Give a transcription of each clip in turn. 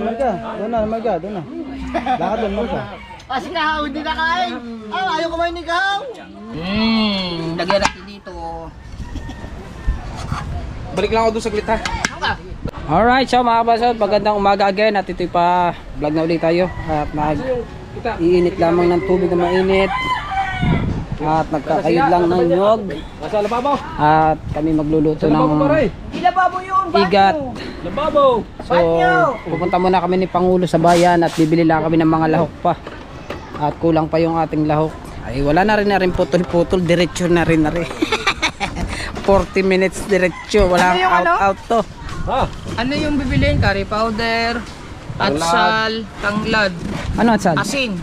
marka. Doon na, marka, doon na. Lakad doon, marka. Kasi kahaw, hindi na kain. Ayaw kumain ni kahaw. Lagyan natin dito. Balik lang ako doon saglit ha. Alright, so mga kabasod, magandang umaga again at ito'y pa vlog na ulit tayo at iinit lamang ng tubig na mainit at nagkakayod lang ng nyog at kami magluluto ng igat. So pupunta muna kami ni Pangulo sa bayan at bibili lang kami ng mga lahok pa at kulang pa yung ating lahok. Ay wala na rin putol-putol, diretso na rin 40 minutes diretso, walang out to. Ano yung bibiliin? Curry powder, atsal, tanglad. Ano atsal? Asin.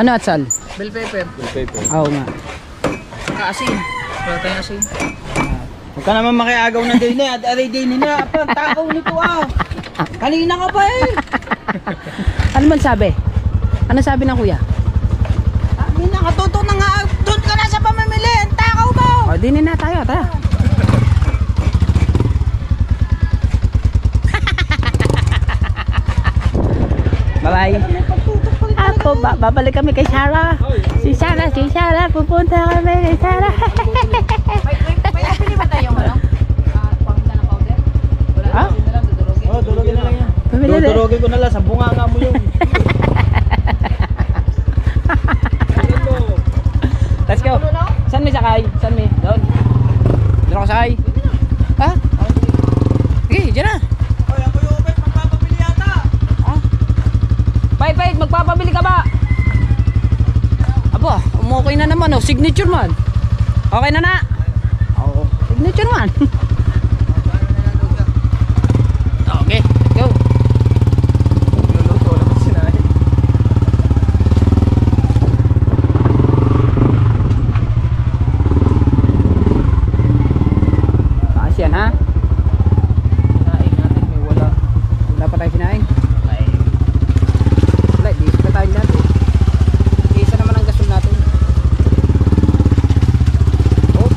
Ano atsal? Bell pepper. Oo nga. Asin. Wala tayong asin. Huwag ka naman makiagaw ng day na. At aray day na. Takaw nito ah. Kanina ka pa eh. Ano man sabi? Ano sabi ng kuya? Sabi na, katuto na nga. Doon ka na sa pamimili. Takaw mo. O, dinin na tayo. Tara. Bye-bye. Ako, babalik kami kay Sarah. Si Sarah, pupunta kami kay Sarah. May pili ba tayong ano? Pangita ng powder? Wala Ha? na lang, dudurugin. Oo, durugin na lang yan. Pamili na. Durugin ko na lang. Sa bunganga mo yung. Let's go. Saan may sakay? Saan may? Doon. Doon ako sakay. Ha? Sige, dyan na. Pait, magpapabili ka ba? Aba, umukay na naman oh, signature man. Okay na na? Oo, signature man. Okay, let's go. Taas yan ha? Sinaing natin, may wala. Wala pa tayo sinaing. Di pa tayo natin. Isa naman ang gasol natin. Oh.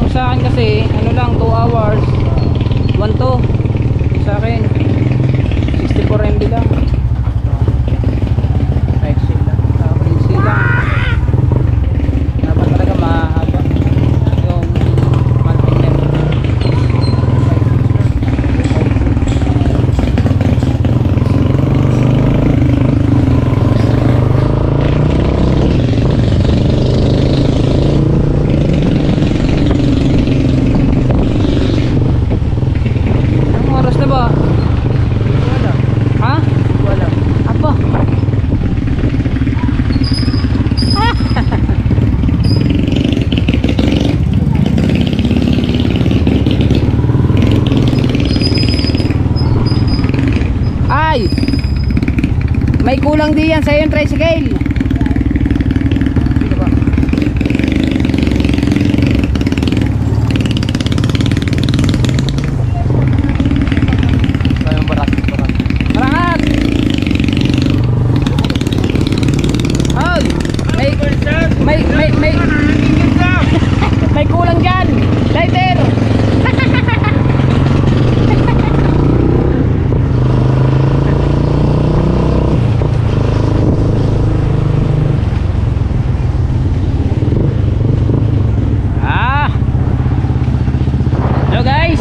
Sa akin kasi ano lang 2 hours 1 to sa akin 64 MB lang. Easy lang dapat talaga mahaba yung monthly member. Anong oras na ba? Ha? kulang diyan sa yung tricycle. Barat. Ay, may kulang dyan. Lighter. Hello guys.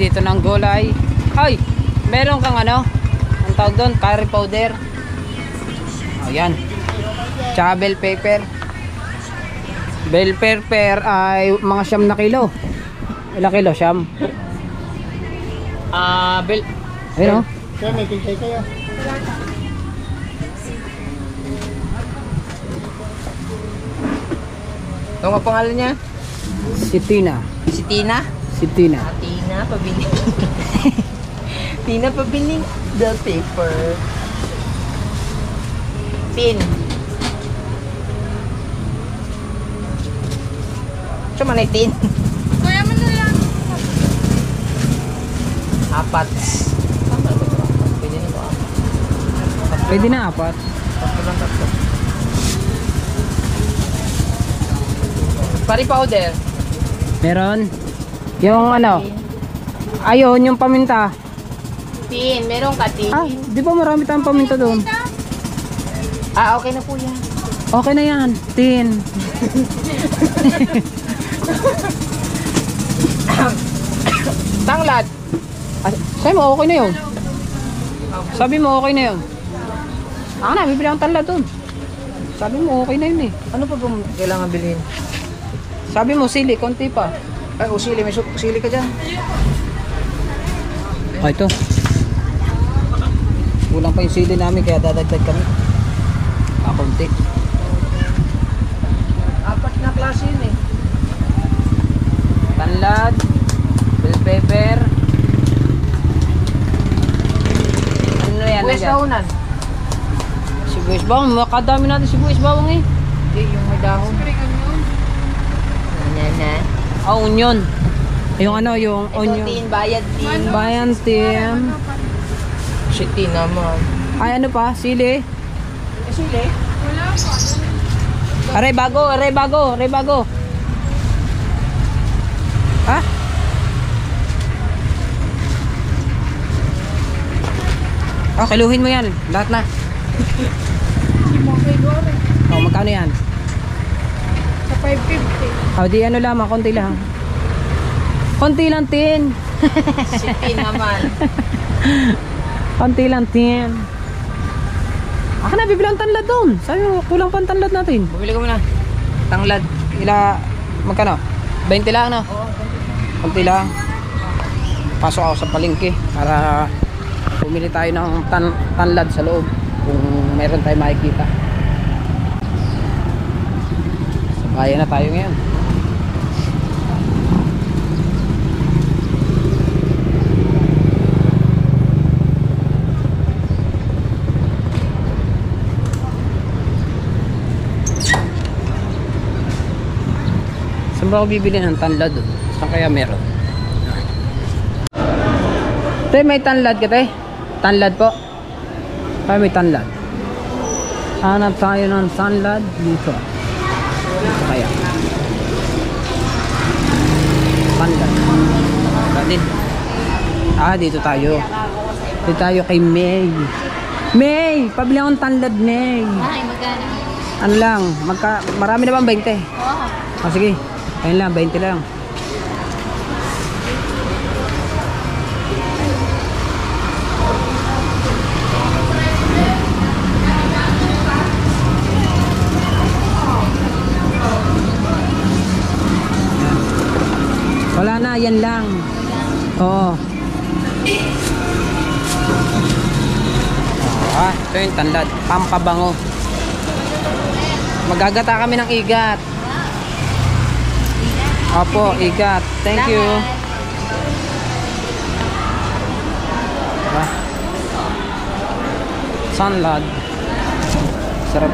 dito ng gulay. Ay, meron kang ano? Ang tawag doon, curry powder. Oh, yan. Tsaka bell pepper. Bell pepper ay mga 9 na kilo. Ilang kilo? 9? Bell. Ayun o. Kaya may tingkay kayo. Ito nga pangalan niya? Si Tina. Si Tina? Si Tina. Tina, pabili. Tina, pabili the paper. Tin. Saan man ay tin? Kaya man na lang. 4. Pwede na 4. Pari powder. Meron. Yung ano? Ayun, yung paminta. Tin, meron ka tin. Ah, di ba marami tayong paminta doon? Ah, okay na po yan. Okay na yan. Tin. Tanglad. Ah, sabi mo, okay na yun. Sabi mo, okay na yun. Na, bibili akong tanla doon. Sabi mo, okay na yun eh. Ano pa ba kailangan bilhin? Sabi mo, sili, konti pa. Ay, usili. May usili ka dyan. Oh, ito. Kulang pa yung sili namin, kaya dadagdag kami. Konti. 4 na klase yun eh. Tanlad, bell pepper. Ano yan? Buwes Nandiyan? dahunan. Sibuyas bawang, makadami natin sibuyas bawang eh. Hindi, yung may dahon. Ah, onion. Yung ano, yung Ito onion. tin, bayad tin. Bayan team. Shitty naman. Ay, ano pa? Sili. Sili? Aray bago, aray bago, aray bago. Ha? Oh, kiluhin mo yan. Lahat na. Oh, magkano yan? Sa 550. Oh, di ano lamang, konti lang. Konti lang, tin. Si tin naman. Konti lang, tin. Aka na, bibili ang tanlad doon. Sabi mo, kulang pa ang tanlad natin. Bumili ka muna. Tanglad. Magkano? 20 lang, no? Oo, Konti lang. Pasok ako sa palengke para bumili tayo ng tanlad sa loob kung meron tayo makikita. Sa bayan na tayo ngayon. Saan ba ako bibili ng tanlad? Saan kaya meron? Te, may tanlad ka, te? Tanlad po? Ay, may tanlad. Hanap tayo ng tanlad dito. Dito kaya. Tanlad. Dito. Ah, dito tayo. Dito tayo kay May. May! Pabili akong tanlad, May. Ay, magkano? Ano lang? Marami na bang 20? Oo. Ah, sige. Ayun lang, 20 lang. Wala na, yan lang. Oo. Ah, ito yung tanlad. Pampabango. Magagata kami ng igat. Opo, igat. Thank you. Diba? Tanlad. Sarap.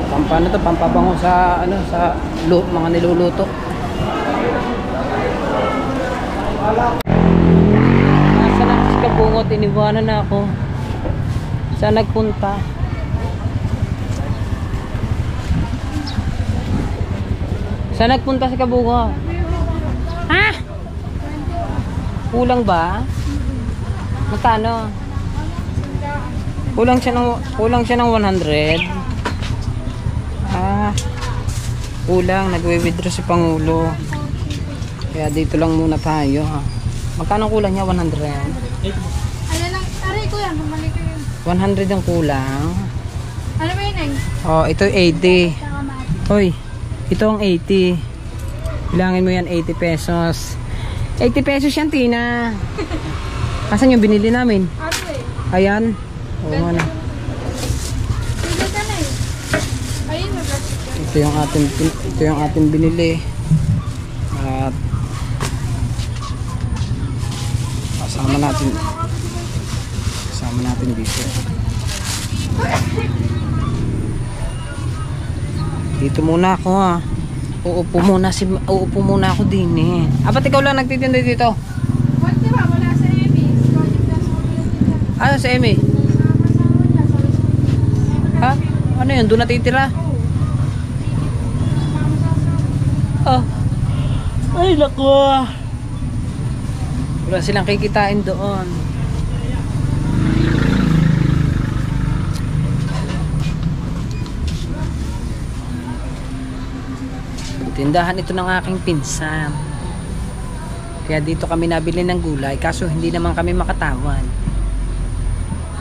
Pampano to, pampabango sa ano, sa mga niluluto. Nasa na si Kabungot, iniwanan na ako. Saan nagpunta? Saan nagpunta si Kabungot? Ha? Kulang ba? Magkano? Kulang siya ng 100. Ah. Kulang, nagwi-withdraw si Pangulo. Kaya dito lang muna tayo. Magkano kulang niya? 100? Ano lang, aray ko yan, mamalik ko yun. 100 ang kulang. Ano ba yun, Eng? Oh, ito 80. Hoy, ito ang 80. Bilangin mo yan, 80 pesos. 80 pesos yan, Tina. Asan yung binili namin? Ano eh? Ayan. Oo nga na. Hindi ka na eh. Ayun, may plastic yan. Ito yung ating binili. At kasama natin dito. Dito muna ako ha. Uupo muna ako din eh. Apat ikaw lang nagtitinda dito? What, di ba? Wala sa Emi. Ano sa Emi? Ha? Ano yun? Doon natitira? Oh. Ay, naku. Wala silang kikitain doon. Tindahan ito ng aking pinsan. Kaya dito kami nabili ng gulay, kaso hindi naman kami makatawad.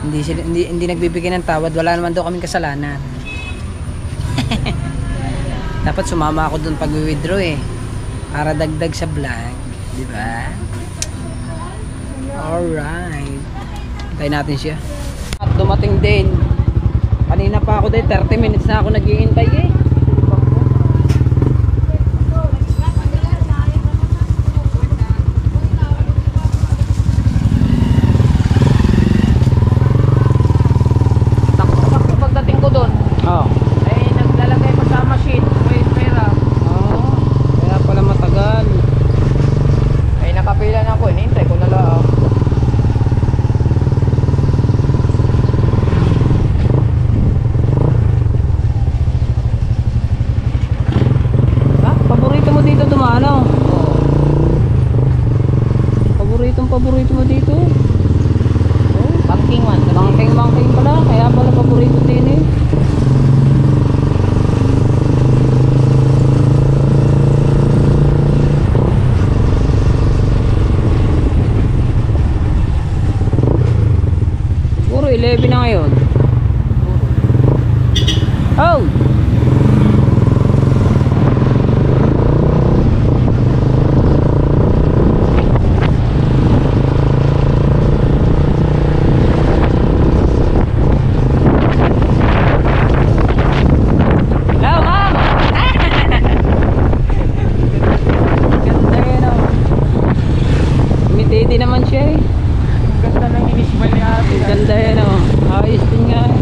Hindi nagbibigay ng tawad, wala naman daw kaming kasalanan. Dapat sumama ako doon pag withdraw eh. Para dagdag sa vlog, di ba? Alright. Tayo natin siya. At dumating din. Kanina pa ako din, 30 minutes na ako naghihintay eh. Pagdating ko doon, Oh. ay naglalagay pa sa machine. May pera. Oh. Kaya pala matagal. Ay nakapila na ako, hinihintay ko na lang. Ha? Paborito mo dito dumano? Paborito mo dito? Oh, Banking man. mangking pala. Kaya pala paborito din eh. Siguro 11 na ngayon. Oh! Hello, ma'am! Ganda yun oh. Mitedi naman siya eh. Ganda ng inismal ni ate. Ganda yan oh. Ayos din nga eh.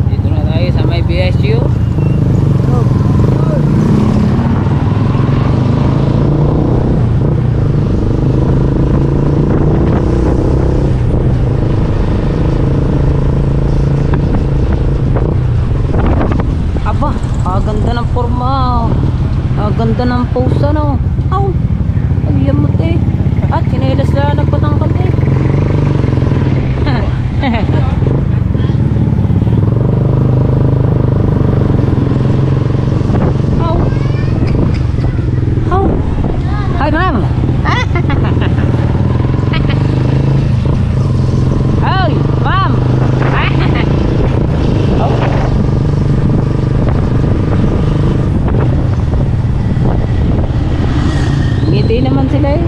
Dito na tayo sa may BSU. Aba, ganda ng forma. Ganda ng pose ano. Aw, ay yamot eh. At sinelas na nagpatangkad eh. Aw. Aw. Hi ma'am. Hey, ma'am. Oh. Ngiti naman sila eh.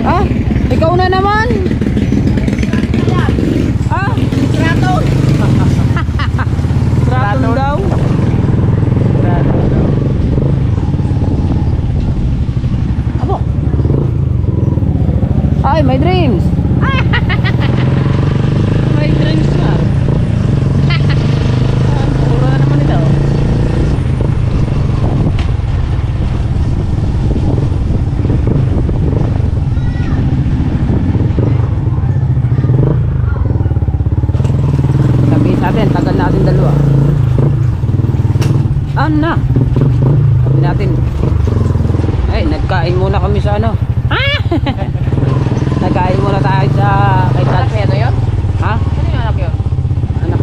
Ah, ikaw na naman. Ah, Straton. Straton daw. Abo. Ay, my dreams. My dreams na. Mura naman ito. Sabihin sa atin, tagal natin dalawa. Ana. Sabihin natin. Ay, nagkain muna kami sa ano. Nagkain muna tayo sa kay Tats. Anak niya yun? Ha? Ano yung anak yun? Anak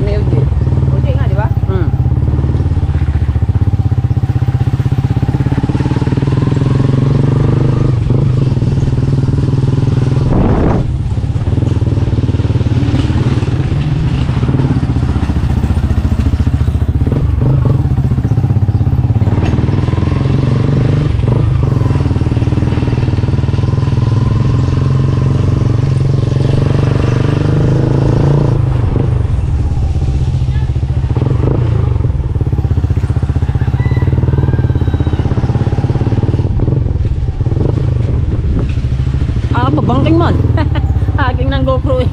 GoPro eh.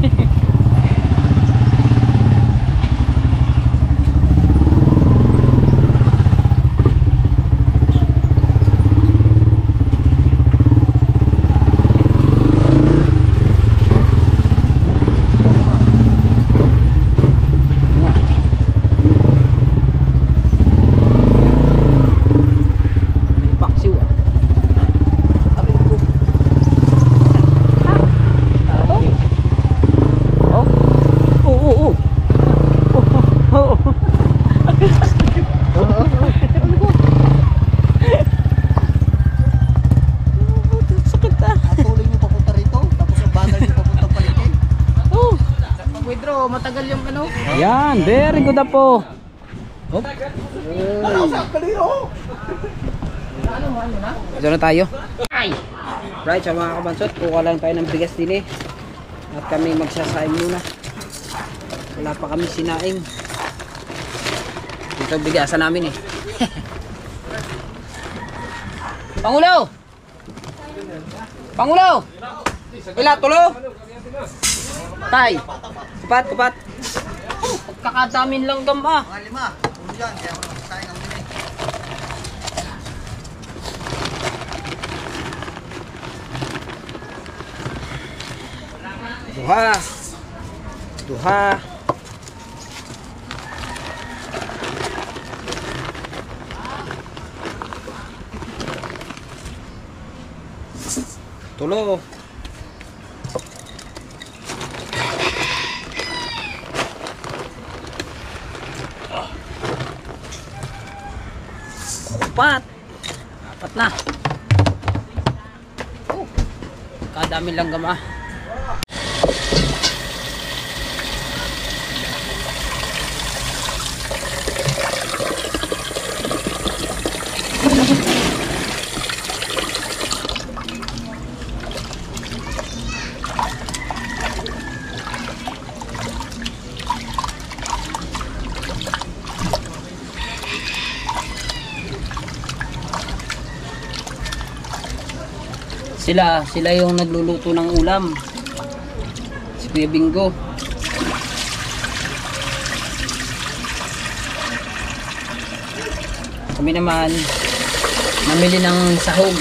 Paksiw ah. Oh. Oo. Oo. Sakit ah. Tuloy niyo papunta rito, tapos ang bagal niyo papunta palengke. Oh. Mag-withdraw, matagal yung ano. Yan, very good na po. Ito na tayo. Right, sa mga kabansot, kuha lang tayo ng bigas din eh. At kami magsasaing muna. Wala pa kami sinaing. Ito bigasan namin eh. Pangulo! Pangulo! Ila, tulo! Tay! Kupat! Kakadamin lang gama. Mga 5, kung dyan, kaya ako nakasayang ang mini. Duha. Tulo. Apat na. Kadami lang gama. Sila yung nagluluto ng ulam. Si Kuya Bingo. Kami naman namili ng sahog.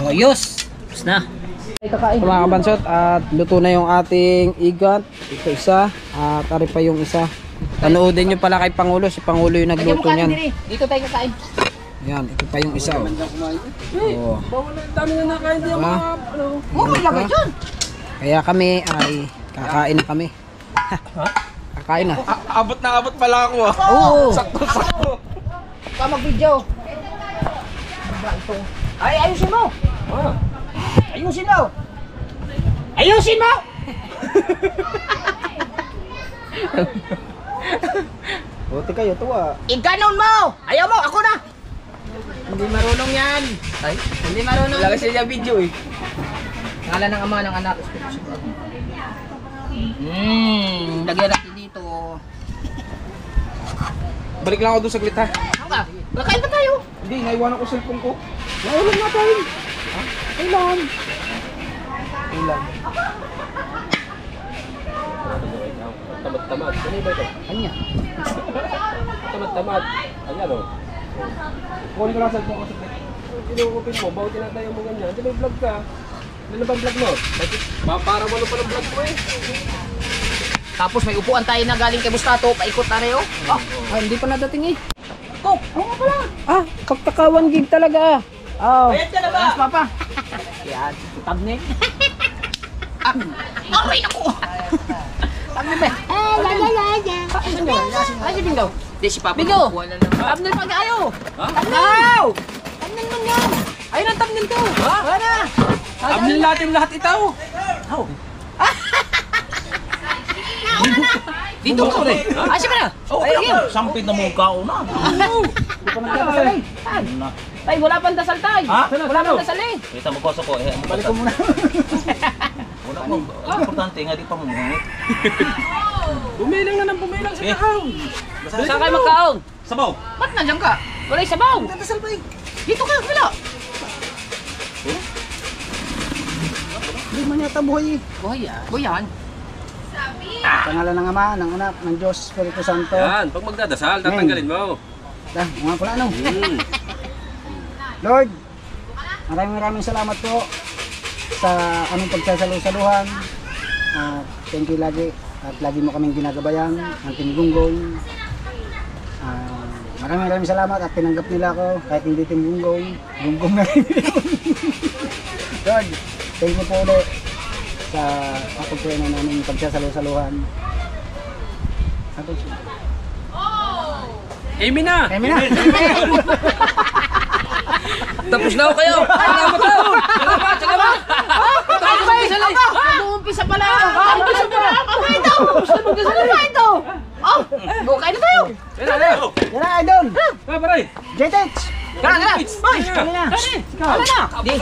Ayos! Tapos na. Mga kabansot, at luto na yung ating igat. Ito isa, at ari pa yung isa. Panoodin nyo pala kay Pangulo. Si Pangulo yung nagluto niyan. Dito tayo kakain. Yan, ito pa yung isa. Oh. Diba? Oh, may lagay dyan. Kaya kami ay kakain na kami. Kakain na. Abot na abot pala ako ah. Oo! Sakto. Pa mag-video. Ay, ayusin mo. Ayusin mo. Ayusin mo. Buti kayo, tuwa. Iganon mo. Ayaw mo, ako na. Hindi marunong yan. Ay? Hindi marunong. Wala kasi niya video eh. Ngalan ng ama ng anak. Lagyan natin dito. Balik lang ako doon saglit ha. Hanga, kakain pa tayo. Hindi, naiwanan ko cellphone ko. Naulan natin. Kailan? Ulam. Tamad-tamad. Ano ba ito? Kanya. tamad. Ayan o. Kunin ko lang sa cellphone ko sa kinukupin mo, bago tinatayo mo ganyan. Di may vlog ka. Ano ba vlog mo? Para wala pa ng vlog mo eh. Tapos may upuan tayo na galing kay Bustato, paikot na rin, oh. Hindi pa nadating eh. Coke, oo nga pala. Pagkaka 1 gig talaga. Oh. Bayad ka na ba? Yes, papa. Yan, thumbnail. Aray ako. Thumbnail ba? Ay, si Bingo. Di si Papa. Bingo, thumbnail pa kayo. Thumbnail! Thumbnail man yan. Ayun ang thumbnail ko. Wala na. Thumbnail natin lahat ito. Dito ko rin. Ay, siya ba na? Ayun. Sampid na mong kao na. Hindi pa nagdadasal eh. Tay, wala pang dasal tay. Wala pang dasal eh. Kita mo ko sa ko. Balik ko muna. Wala mo. Importante nga di pa mo. Bumilang na ng bumilang sa kahaw. Saan kayo magkaong? Sabaw. Ba't nandiyan ka? Wala yung sabaw. Dadasal pa eh. Dito ka, wala. Hindi man yata buhay eh. Buyan. Sa ngalan ng Ama, ng Anak, ng Diyos, Espiritu Santo. Yan, pag magdadasal, tatanggalin mo. Mga pula ano. Lord, maraming salamat po sa aming pagsasalusaluhan. Thank you lagi at lagi mo kaming ginagabayan ang Team Gunggong. Maraming salamat at tinanggap nila ako kahit hindi Team Gunggong. Gunggong na rin. Lord, thank you po ulit sa pagpupunan namin pagsasalusaluhan. Amen na! Amen na! Tapos na ako kayo! Salamat na! Salamat! Mag-uumpisa pala. Mag-uumpisa pala. Ano ito? Oh, bukay na tayo. Yan na! Yan na, idol! Paray! J-Tex! Kara. Boy, Kami na! ano na? Di.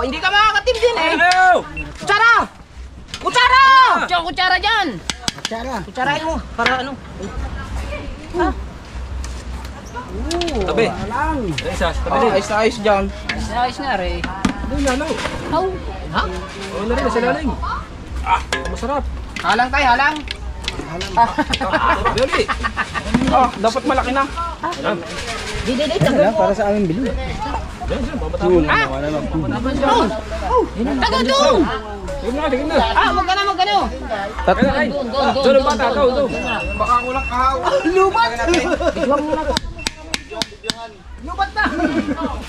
Hindi ka makakatim din eh. Hello! Kutsara! Kutsara! Kutsara dyan. Tsara! Kutsarain mo. Para ano? Tabi! Lang! Isa, tabi din. Ayos na ayos dyan. Ayos nga rin. Doon na, no? Ha? Oo na rin, nasa lalim. Masarap. Halang tayo, halang. Dali! Dapat malaki na. Di. Wala, para sa aming bili. Mamatapon. Taga doon. Tignan na, tignan na. Wag ka na. Tatay! Doon ang bata, doon. Baka kulang kahaw. Lubat!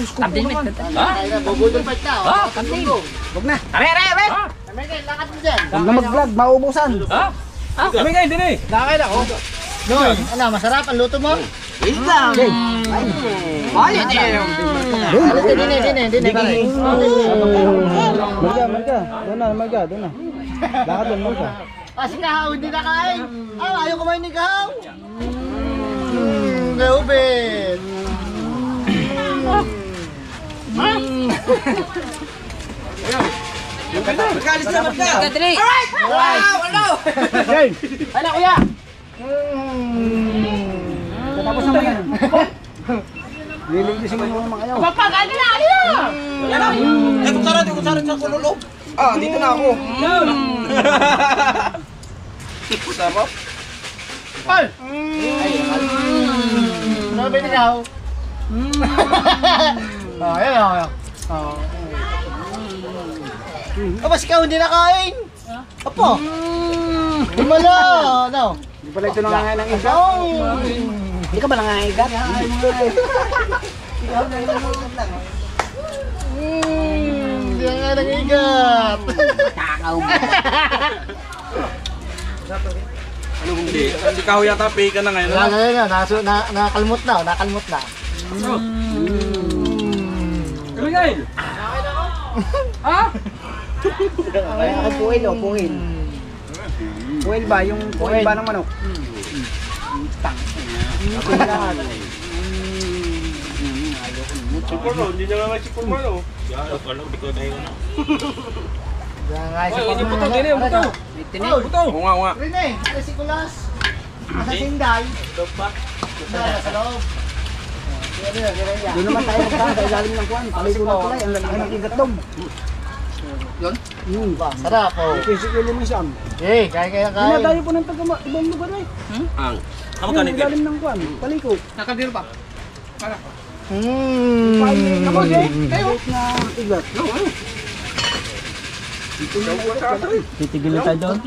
Tabdil mo. Ha? Huwag na! Are. Huwag na mag-vlog, mauubusan! Ha? Kami kayo, din eh. Noy, ano, masarap ang luto mo? Marga, doon na. Bakit doon, Marga? Si Kahaw, hindi na kain. Ayaw kumain ni Kahaw. Gaubin. Magkalis na magka. Dali. Ano, kuya? Tapos naman yan. Liligisin mo naman kayo. Papagano na. Kutsara sa kululog. Dito na ako. Sarap. Sabi ni Kahaw. Ayan. Si Kahaw hindi na kain. Apo. Himala. Ano? Hindi pala ito nangangain ng igat. Hindi ka ba nangangain ng igat? Hindi na nga nangigat. Takaw mo. Hindi kahaw yata pay ka na ngayon. Nakalmot na. Kami kayo. Ha? Ay, ako puwil o, puwil. Puwil ba? Yung puwil ba ng manok? Hindi na naman si Pumano. Di ko na yun. Oy, hindi puto, din eh, puto. Puto. Nga. Rene, si Kulas. Nasa Sinday. Sa loob. Doon naman tayo magkaan sa ilalim ng kuwan. Paligo ng tulay, ang lalaki ng igat dog. Yun? Sarap, oh. Kisik yung lumisam. Kaya Dinadayo po ng ibang lugar eh. Ang. Magkano yung Ilalim ng kwan, paliko. Nakadiro pa. Kapos eh, kayo. Na igat. Titigilan tayo doon.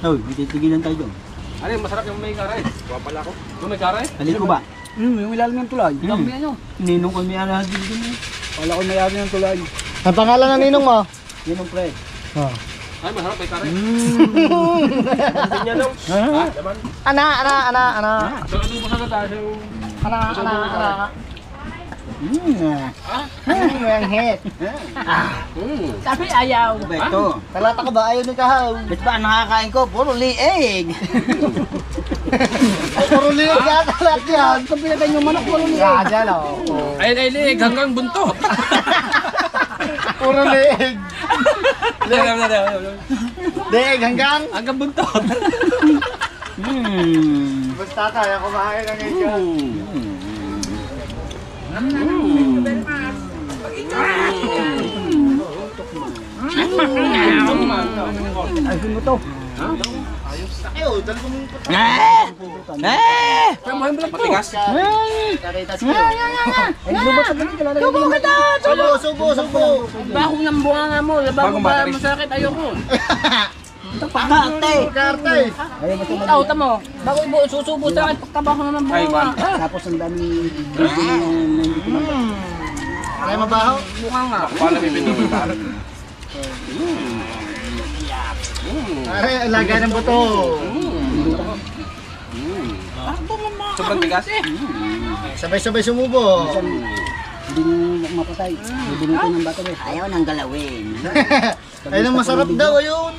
Hoy, titigilan tayo doon. Ano yung masarap yung may karay? Wapala ko. Yung may karay? Paliko ba? Yung ilalim ng tulay. Dami ano? Ninong ko may alahag din. Wala ko may ng tulay. Ang pangalan ng ninong mo? Ninong pre. Ay, masarap may karay. Ana. So, ano mo sa tayo? Ana. Ang hit. Sabi ayaw. Beto. Talata ka ba? Ayaw ni Kahaw. Ba't ba ang nakakain ko? Puro lieg. Puro liig yata lahat yan. Kung pinagay yung manok, wala niya. Yeah, dyan o. Ay, liig hanggang buntot. Puro liig. Liig hanggang. Hanggang buntot. Basta tayo kumain ng ikaw. Ayun mo to. Ayaw, dalawa mong Matigas. karitas ko. Ay, lubat sa dali. Tubo ka na! Subo. Bakong ng bunga mo. Bago ba masakit ayoko. Pagkakte. Karte. Ikaw, tamo. Bago ibu susubo sa akin pagkabaho na ng Ay, bunga. Tapos ang dami hindi ko na. Kaya mabaho? Bunga nga. Wala bibili. Ay, lagay ng buto. Sobrang tigas. Sabay-sabay sumubo. Hindi nyo mapatay. Bibinitin ng bato eh. Ayaw nang galawin. Ayun ang masarap daw, ayun.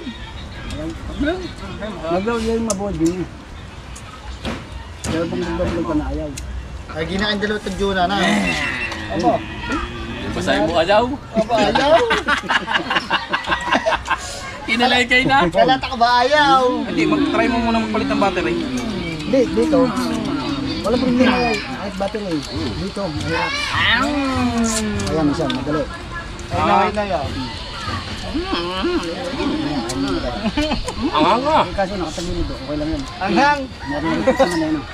Naglaw yung mabuod yun. Pero pang nagbablog ka na ayaw. Ay, ginain dalawa ito Juna na. Opo. Basahin mo ayaw. Aba, ayaw. Kinalay kayo na. Kalata ka ba ayaw? Hindi, mag-try mo muna magpalit ng battery. Hindi, dito. Wala problema yan. Kahit battery. Dito, mahirap. Ayan, isa, madali. Ay, na yan. Ang hanga. Kaso nakatagilid doon, okay lang yan. Anghang. Narinig ko naman na yun.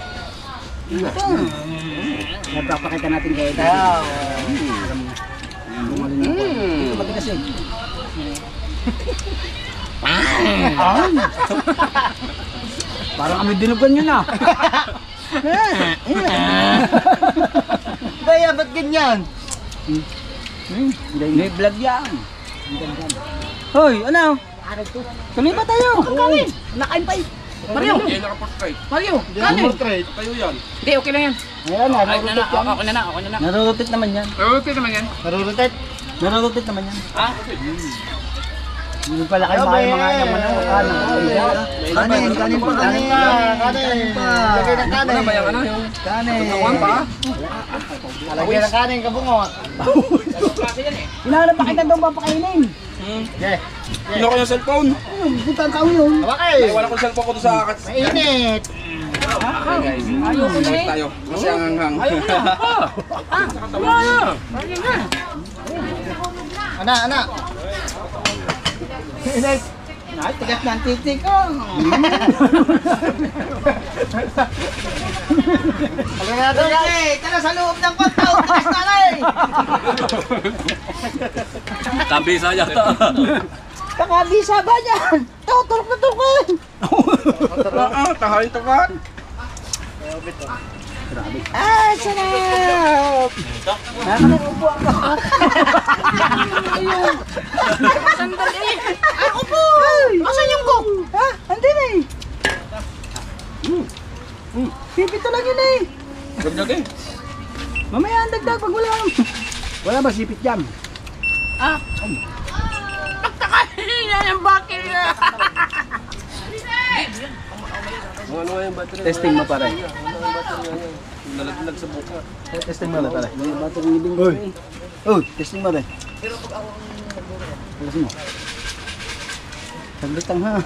Napapakita natin kayo dati. Ayaw. Ito matigas eh. Parang kami dinugan yun ah. Kaya, ba't ganyan? May vlog yan. Hoy, ano? Tuloy ba tayo? Kawin. Nakain pa eh. Mario. Yan nakaportrait. Mario. Yan, portrait. Kayo yan. Hindi, okay lang yan. Ayan na, Okay na na. Okay na na. Okay na na. Narurutit naman yan. Okay naman yan. Narurutet. Narurutit naman yan. Hindi pala kayo mga manok. Kanin pa, Kanin pa. Lagay ng kanin. Ano ba yung ano? Yung Kanin. kawan pa? Lagay ng kanin, kabungot. Hinahanap pa kita doon papakainin. Yeah. Ano ko yung cellphone? Buta ang tao yun. Bakay. Wala kong cellphone ko doon sa akat. Mainit. Okay guys. Ayoko na eh. Tayo. Kasi ang hanghang. Ayoko na. Wala na. Ayoko na. Ana. Init. Ay, tigas na ang titik ko. Alam nga daw yan. Okay, tara sa loob ng kwarto. Tigas na rin. Kabisa yata. Kakabisa ba yan? Tutulog na tulog. Tahayin to ka. Ah, sarap. Nakakaupo ako. Sandali. Ako po. Asan yung cook? Ha? Andun eh. Pipito lang yun eh. Gagdag eh. Mamaya ang dagdag pag wala. Wala ba sipit jam? Pagkakahiya ng bakil. Ano yung battery? Testing mo pare. Nalaglag sa buka. Testing mo pare. May bato ng ibing ko eh. Oh, testing mo pare. Alas mo. Saglit lang ha.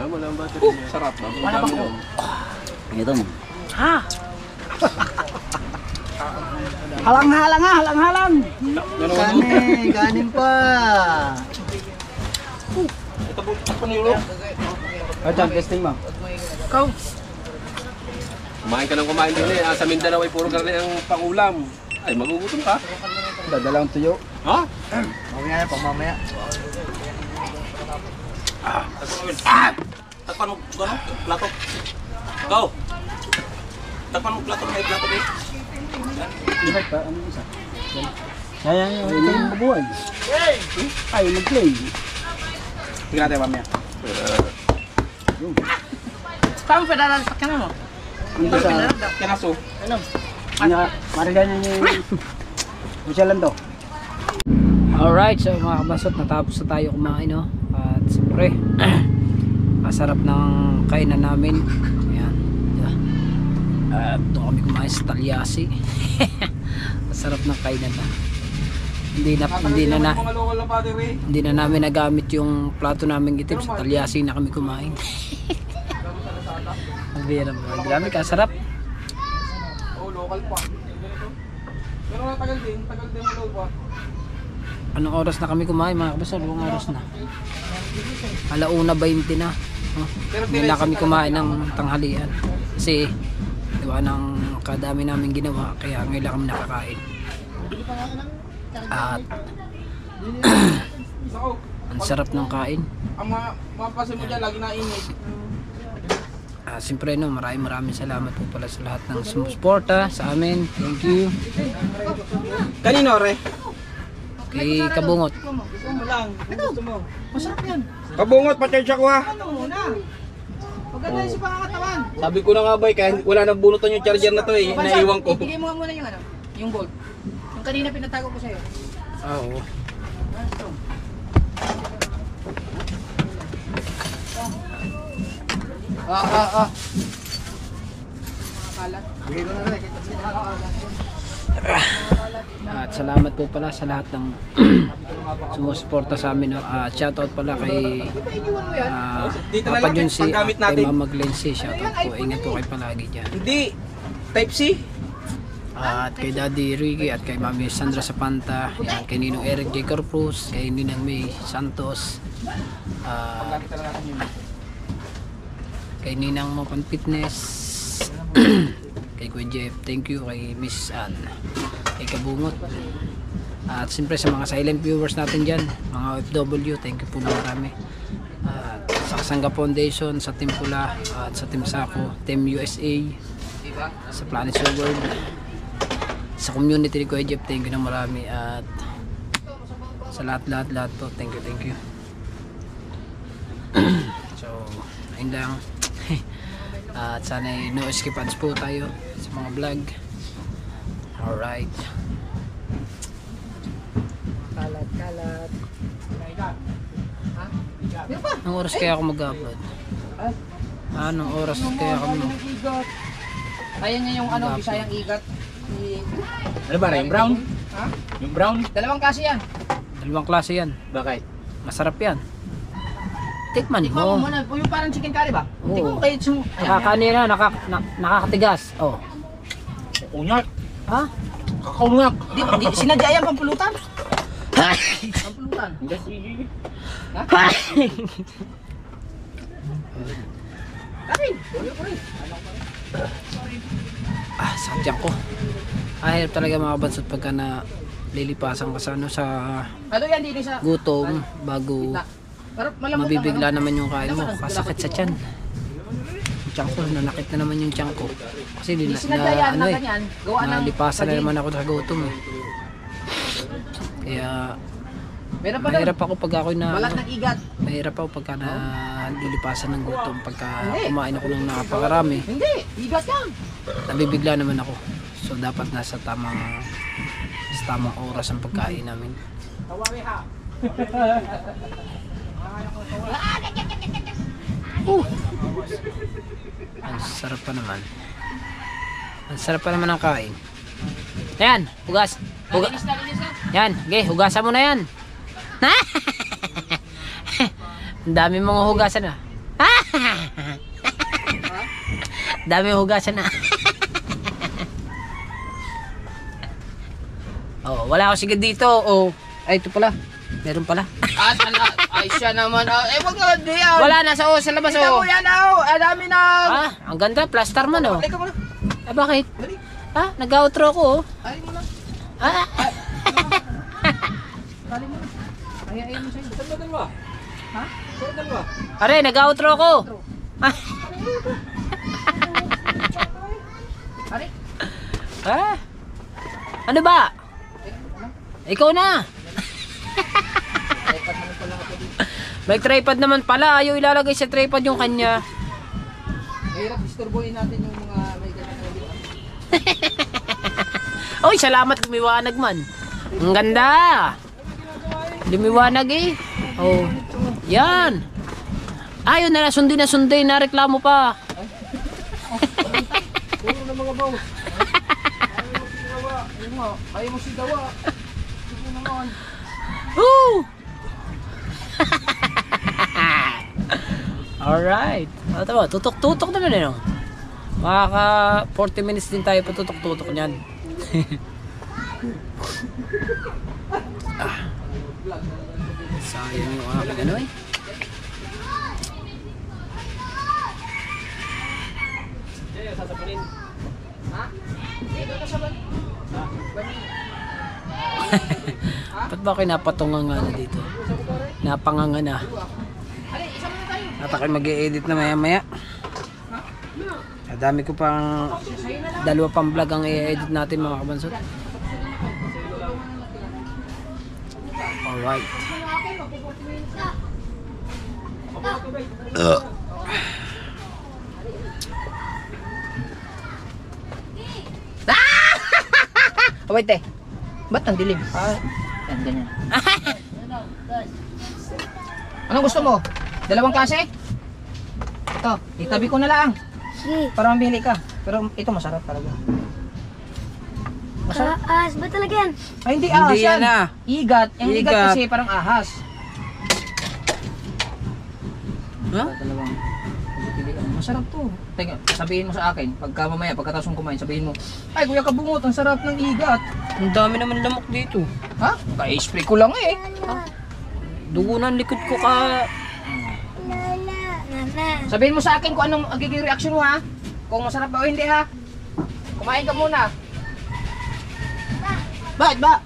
Wala ang battery. Sarap ba? Wala ba ko? Ito mo. Halang-halang ha, halang-halang. Kanin pa. Ito po panilo. Chan, testing mo. Ikaw. Kumain ka ng kumain din eh. Sa Mindanao ay puro karne ang pangulam. Ay, magugutom ka. Dadalawang tuyo. Ha? Mamaya na, pamamaya. Takpan mo gano'n, plato. Go! Takpan mo plato, may plato eh. Iba pa, ano isa? Ayan, yung bubuhay. Ay, mag-play. Tingnan natin mamaya. Tama pa dalan sa kanan mo. Dito sa... Kinaso. Marigan niya yung... Masya lang to. Alright, so mga kabasot, natapos na tayo kumain, no? At siyempre, masarap ng kainan namin. Ayan. At doon kami kumain sa Talyasi. Masarap ng kainan na. Hindi na namin nagamit yung plato namin itim. Sa Talyasi na kami kumain. Ang bira mo. Grabe ka, sarap. Oh, local pa. Pero tagal din local pa. Anong oras na kami kumain mga kabasot? Anong oras na? 1:20 na. Oh, hindi na kami kumain ng tanghalian. Kasi diba nang kadami namin ginawa kaya ngayon lang kami nakakain. At ang sarap ng kain. Ang mapasin mo dyan, lagi na init. Siyempre no, maraming salamat po pala sa lahat ng sumusuporta sa amin. Thank you. Kanino, re? Kay Kabungot. Gusto mo lang. Gusto mo. Masarap yan. Kabungot, pa-charge ako ha. Ano muna? Maganda yung sa pangangatawan. Sabi ko na nga ba, kaya wala nang bunutan yung charger na to eh. Naiwan ko. Ibigay mo nga muna yung ano, yung bolt. Yung kanina pinatago ko sa'yo. Oo. At salamat po pala sa lahat ng sumusuporta sa amin. No? Shoutout pala kay Dito na Papa lang, Junsi at paggamit kay natin. Mama Glency. Shoutout po. Ingat po kayo palagi dyan. Hindi. Type C. At kay Daddy Ricky at kay Mami Sandra Sapanta, yan, kay Ninong Eric J. Corpus, kay Ninang May Santos, kay Ninang Mopan Fitness, kay Kuya Jeff, thank you, kay Miss Ann, kay Kabungot, at siyempre sa mga silent viewers natin dyan, mga OFW, thank you po na marami. At sa Kasangga Foundation, sa Team Pula, at sa Team Sako, Team USA, sa Planet Soul World, sa community ni Kuya Jeff, thank you na marami, at sa lahat po, thank you. So ayun lang. At sana no skip ads po tayo sa mga vlog. Alright, kalat. Anong oras kaya ako mag-upload? Anong oras kaya ako Ayan niya yung ano, Bisayang Igat. Ano ba, yung brown? Ha? Yung brown? Dalawang kasi yan. Dalawang klase yan. Bakit? Masarap yan. Tikman Tikman mo mo. muna, yung parang chicken curry ba? Oo. Tikman mo kayo yung... Nakakanina, nakakatigas. Oh. Unyak. Ha? Kakaunyak. Di, sinadya yan pampulutan. Pampulutan. Ha? Karin. Sadyang ko. Hirap talaga mga bansot pagka na lilipasan ka sa ano, sa Ano yan, dito sa... gutom bago Pero malambot mabibigla ang ano. naman yung kain mo, kasakit sa tiyan. Yung tiyan ko, nanakit na naman yung tiyan ko. Kasi Di sinadya yan na ganyan. Gawa ng... nalipasan na naman ako sa gutom eh. Kaya Meron pa doon. mahirap ako pag ako na Balat ng igat. mahirap ako pagka na lilipasan ng gutom, pagka Hindi. kumain ako ng napakarami, Hindi, igat yan. nabibigla naman ako. So dapat nasa tamang oras ang pagkain namin. Ang sarap pa naman. Ang sarap pa naman ang kain. Ayan, hugas. Linis na, linis na. Yan, okay, hugasan mo na yan. Ang dami mong hugasan na. Dami mong hugasan na. Oh, wala ako sigad dito. Oh, ay ito pala. Meron pala. Ay, siya naman. Eh, wag nga, di yan. Wala na sa labas Tingnan oh. mo yan, ang dami na. Ah, ang ganda, plaster man oh. Ay, ka muna. Ah, bakit? Ah, nag-outro ko oh. Ay, mo na. Ah. Ayayin mo sa'yo. Saan ba dalawa? Ha? Saan dalawa? Are, nag-outro ko. Ah. Ari. Ah. Ano ba? Ikaw na. May tripod naman pala. Ayaw ilalagay sa tripod yung kanya. Mahirap disturbuhin natin yung mga may ganyan na ulit. Oy, salamat lumiwanag man. Ang ganda. Lumiwanag eh. Oh. Yan. Ayaw na sundin na reklamo pa. Puro na mga boss. Ayaw mo si Dawa. Sige naman. Woo! Alright. Ito ba? Tutok-tutok naman eh. No? Makaka 40 minutes din tayo patutok-tutok niyan. Sayang yung aking ano eh. Sasapunin. Ba't ba kayo napatungan nga na dito? Napanganga na. At ako'y mag-i-edit na maya-maya. Dami ko pang 2 pang vlog ang i-edit natin mga kabansot. Alright. Oh, wait eh. Ba't ang dilim? Yan, ganyan. Anong gusto mo? 2 klase? Ito, itabi ko na lang. Para mabili ka. Pero ito masarap talaga. Masarap? Ahas ba talaga yan? Ay, hindi ahas Hindi yan yan. ah. Igat. Yung igat Igat. kasi parang ahas. Huh? Masarap to. Teka, sabihin mo sa akin, pagka mamaya, pagkatapos mong kumain, sabihin mo, ay kuya Kabungot, ang sarap ng igat. Ang dami naman lamok dito. Ha? Ka-spray ko lang eh. Dugo na ang likod ko ka. Nana. Sabihin mo sa akin kung anong magiging reaction mo ha. Kung masarap ba o hindi ha. Kumain ka muna. Bakit ba?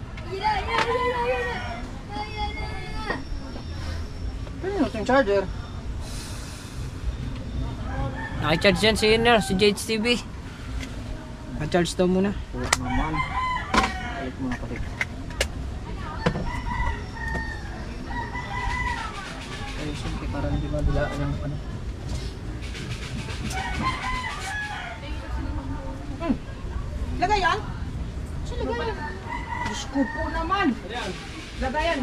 Ano ito yung charger? Naki-charge yan si Inner, si JH TV. Naka-charge daw muna. Naman. Balik mo na pati. Ay, siyempre parang hindi mabilaan ng ano. Lagayan? Sa lagayan? Diyos ko po naman. Lagayan.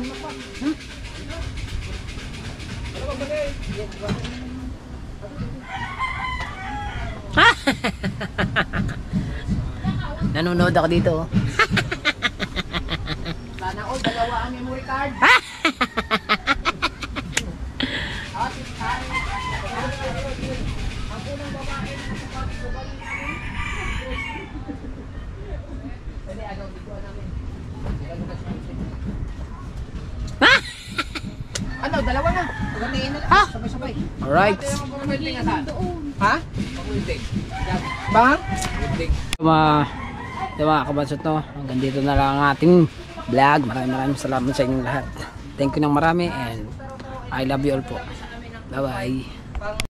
Nanonood ako dito. Oh. Sana all, 2 ang memory card. Ano, 2 na. Pagkatiin na lang. Sabay-sabay. Alright. Ha? Bang? Mga kabansot no, hanggang dito na lang ang ating vlog. Maraming salamat sa inyong lahat. Thank you ng marami and I love you all po. Bye bye.